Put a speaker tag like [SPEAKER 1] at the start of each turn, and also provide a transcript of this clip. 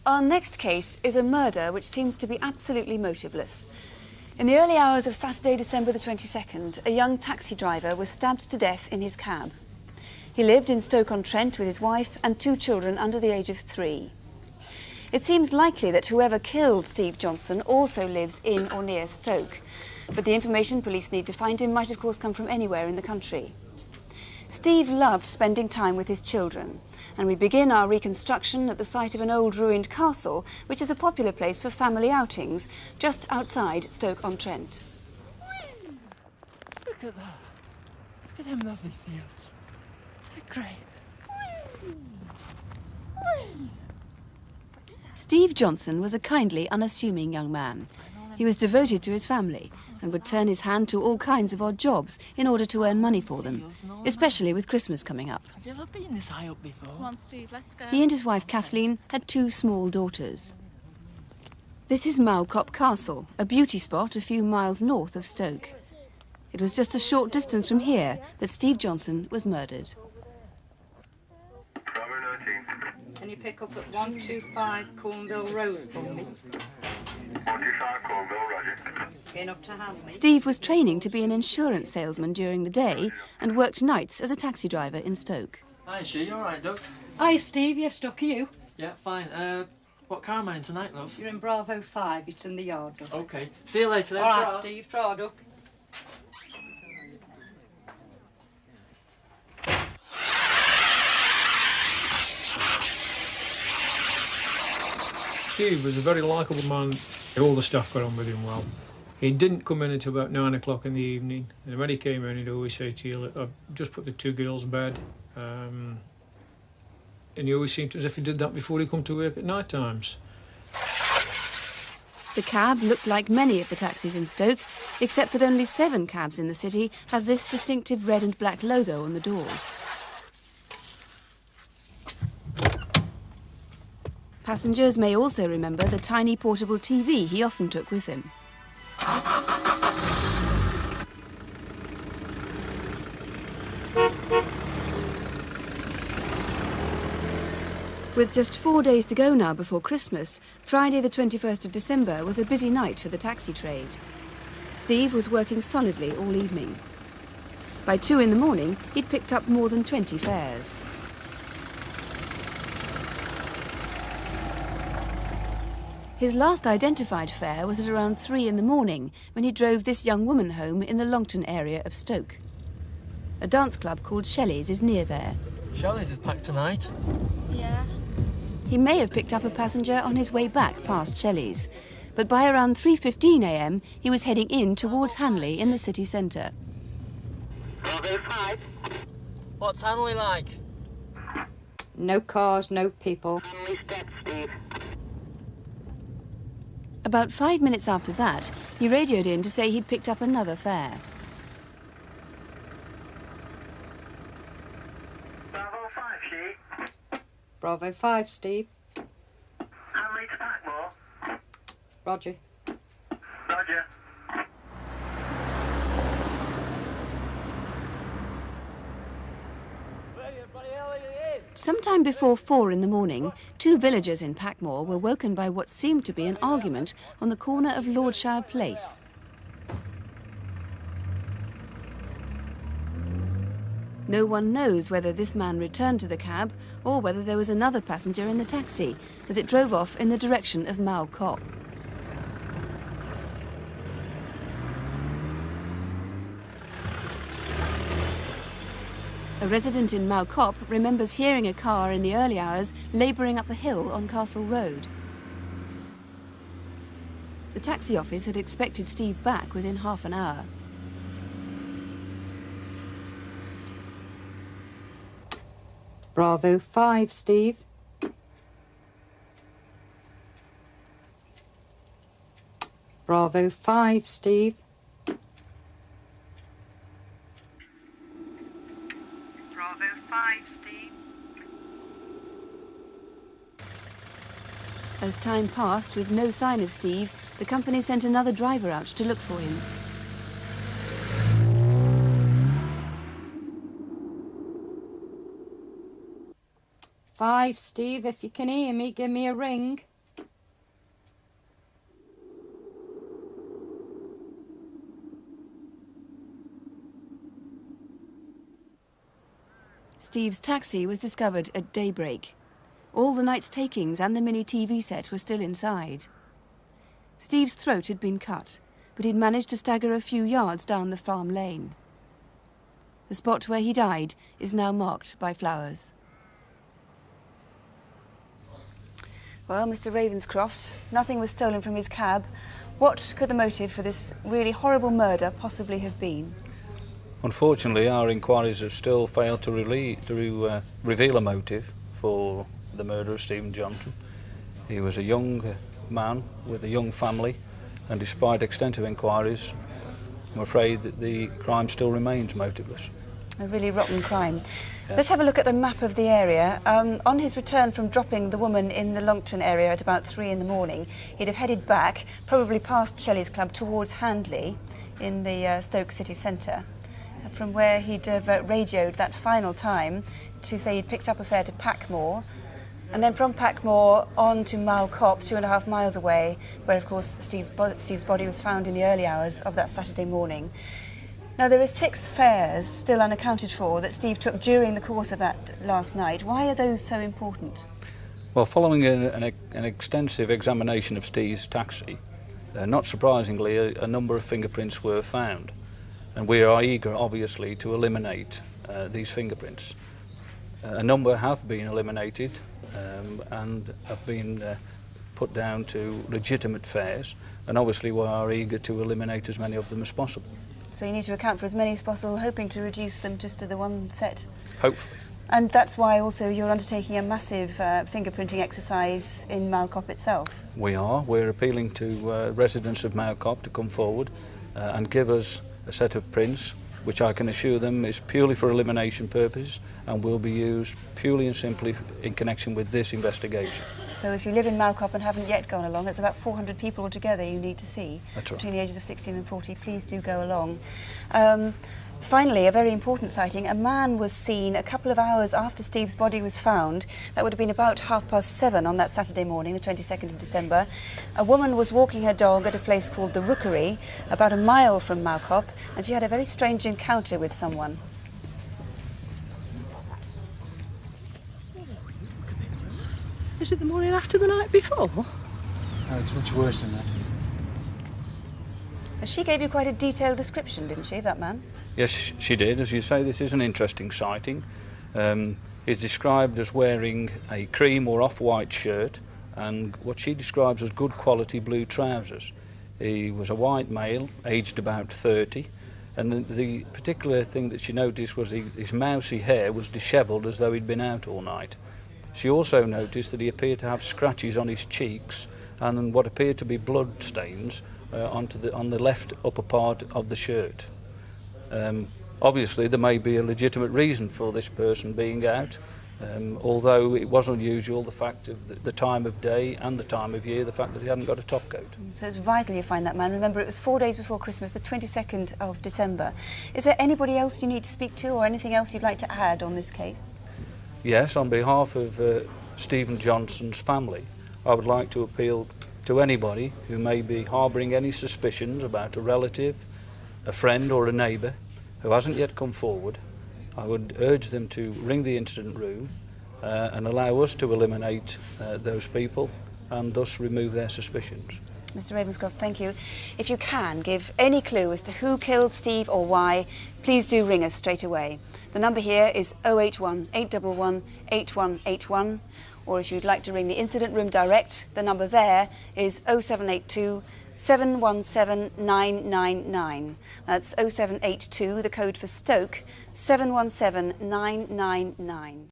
[SPEAKER 1] Our next case is a murder which seems to be absolutely motiveless. In the early hours of Saturday, December the 22nd, a young taxi driver was stabbed to death in his cab. He lived in Stoke-on-Trent with his wife and 2 children under the age of 3. It seems likely that whoever killed Steve Johnson also lives in or near Stoke, but the information police need to find him might of course come from anywhere in the country. Steve loved spending time with his children, and we begin our reconstruction at the site of an old ruined castle, which is a popular place for family outings, just outside Stoke-on-Trent.
[SPEAKER 2] Look at that. Look at them lovely fields. They're great.
[SPEAKER 1] Steve Johnson was a kindly, unassuming young man. He was devoted to his family and would turn his hand to all kinds of odd jobs in order to earn money for them, especially with Christmas coming up.
[SPEAKER 2] Have you ever been this high up before?
[SPEAKER 3] Come on, Steve, let's go.
[SPEAKER 1] He and his wife Kathleen had 2 small daughters. This is Mowcop Castle, a beauty spot a few miles north of Stoke. It was just a short distance from here that Steve Johnson was murdered.
[SPEAKER 3] Can you pick up at 125 Cornville Road for me?
[SPEAKER 4] 125 Cornville, roger.
[SPEAKER 3] Going up to Hanley.
[SPEAKER 1] Steve was training to be an insurance salesman during the day and worked nights as a taxi driver in Stoke.
[SPEAKER 2] Hi, is she all right, Doug?
[SPEAKER 3] Hi, Steve, you stuck, are you?
[SPEAKER 2] Yeah, fine. What car am I in tonight, love?
[SPEAKER 3] You're in Bravo 5, it's in the yard, Doug.
[SPEAKER 2] Okay. See you later then.
[SPEAKER 3] All right,
[SPEAKER 2] Ta.
[SPEAKER 3] Steve, try, Doug.
[SPEAKER 5] Steve was a very likeable man. All the staff got on with him well. He didn't come in until about 9 o'clock in the evening, and when he came in, he'd always say to you, "I've just put the 2 girls to bed." And he always seemed as if he did that before he come to work at night times.
[SPEAKER 1] The cab looked like many of the taxis in Stoke, except that only 7 cabs in the city have this distinctive red and black logo on the doors. Passengers may also remember the tiny portable TV he often took with him. With just 4 days to go now before Christmas, Friday the 21st of December was a busy night for the taxi trade. Steve was working solidly all evening. By 2 in the morning, he'd picked up more than 20 fares. His last identified fare was at around 3 in the morning when he drove this young woman home in the Longton area of Stoke. A dance club called Shelley's is near there.
[SPEAKER 2] Shelley's is packed tonight.
[SPEAKER 3] Yeah.
[SPEAKER 1] He may have picked up a passenger on his way back past Shelley's, but by around 3:15 a.m. he was heading in towards Hanley in the city centre.
[SPEAKER 4] Bravo 5.
[SPEAKER 2] What's Hanley like?
[SPEAKER 3] No cars, no people.
[SPEAKER 4] Hanley steps, Steve.
[SPEAKER 1] About 5 minutes after that, he radioed in to say he'd picked up another fare.
[SPEAKER 4] Bravo 5, she.
[SPEAKER 3] Bravo 5, Steve.
[SPEAKER 4] Hanley to Packmore.
[SPEAKER 3] Roger.
[SPEAKER 4] Roger.
[SPEAKER 1] Sometime before 4 in the morning, 2 villagers in Packmore were woken by what seemed to be an argument on the corner of Lordshire Place. No one knows whether this man returned to the cab or whether there was another passenger in the taxi as it drove off in the direction of Mowcop. A resident in Mowcop remembers hearing a car in the early hours labouring up the hill on Castle Road. The taxi office had expected Steve back within half an hour.
[SPEAKER 3] Bravo 5, Steve. Bravo 5, Steve. Bravo 5, Steve.
[SPEAKER 1] As time passed with no sign of Steve, the company sent another driver out to look for him.
[SPEAKER 3] Five, Steve, if you can hear me, give me a ring.
[SPEAKER 1] Steve's taxi was discovered at daybreak. All the night's takings and the mini TV set were still inside. Steve's throat had been cut, but he'd managed to stagger a few yards down the farm lane. The spot where he died is now marked by flowers. Well, Mr. Ravenscroft, nothing was stolen from his cab. What could the motive for this really horrible murder possibly have been?
[SPEAKER 6] Unfortunately, our inquiries have still failed to reveal a motive for the murder of Stephen Johnson. He was a young man with a young family, and despite extensive inquiries, I'm afraid that the crime still remains motiveless.
[SPEAKER 1] A really rotten crime. Yeah. Let's have a look at a map of the area. On his return from dropping the woman in the Longton area at about 3 in the morning, he'd have headed back, probably past Shelley's Club, towards Handley in the Stoke city centre, from where he'd have radioed that final time to say he'd picked up a fare to Packmore, and then from Packmore on to Malcop, 2.5 miles away, where of course Steve's body was found in the early hours of that Saturday morning. Now, there are 6 fares still unaccounted for that Steve took during the course of that last night. Why are those so important?
[SPEAKER 6] Well, following an extensive examination of Steve's taxi, not surprisingly, a number of fingerprints were found. And we are eager, obviously, to eliminate these fingerprints. A number have been eliminated and have been put down to legitimate fares, and obviously we are eager to eliminate as many of them as possible.
[SPEAKER 1] So you need to account for as many as possible, hoping to reduce them just to the one set?
[SPEAKER 6] Hopefully.
[SPEAKER 1] And that's why also you're undertaking a massive fingerprinting exercise in Malcop itself?
[SPEAKER 6] We are. We're appealing to residents of Malcop to come forward and give us a set of prints, which I can assure them is purely for elimination purposes and will be used purely and simply in connection with this investigation. So
[SPEAKER 1] if you live in Malcop and haven't yet gone along, it's about 400 people altogether you need to see.
[SPEAKER 6] That's right.
[SPEAKER 1] Between the ages of 16 and 40. Please do go along. Finally, a very important sighting. A man was seen a couple of hours after Steve's body was found. That would have been about 7:30 on that Saturday morning, the 22nd of December. A woman was walking her dog at a place called the Rookery, about 1 mile from Malcop, and she had a very strange encounter with someone.
[SPEAKER 2] Is it the morning after the night before?
[SPEAKER 7] No, it's much worse than that.
[SPEAKER 1] She gave you quite a detailed description, didn't she, of that man?
[SPEAKER 6] Yes, she did. As you say, this is an interesting sighting. He's described as wearing a cream or off-white shirt and what she describes as good quality blue trousers. He was a white male, aged about 30, and the particular thing that she noticed was his mousy hair was dishevelled as though he'd been out all night. She also noticed that he appeared to have scratches on his cheeks and what appeared to be blood stains on the left upper part of the shirt. Obviously there may be a legitimate reason for this person being out, although it was unusual, the fact of the time of day and the time of year, the fact that he hadn't got a top coat.
[SPEAKER 1] So it's vital you find that man. Remember, it was 4 days before Christmas, the 22nd of December. Is there anybody else you need to speak to or anything else you'd like to add on this case?
[SPEAKER 6] Yes, on behalf of Stephen Johnson's family, I would like to appeal to anybody who may be harbouring any suspicions about a relative, a friend or a neighbour who hasn't yet come forward. I would urge them to ring the incident room and allow us to eliminate those people and thus remove their suspicions.
[SPEAKER 1] Mr. Ravenscroft, thank you. If you can give any clue as to who killed Steve or why, please do ring us straight away. The number here is 081 811 8181, or if you'd like to ring the incident room direct, the number there is 0782 717 999. That's 0782, the code for Stoke, 717 999.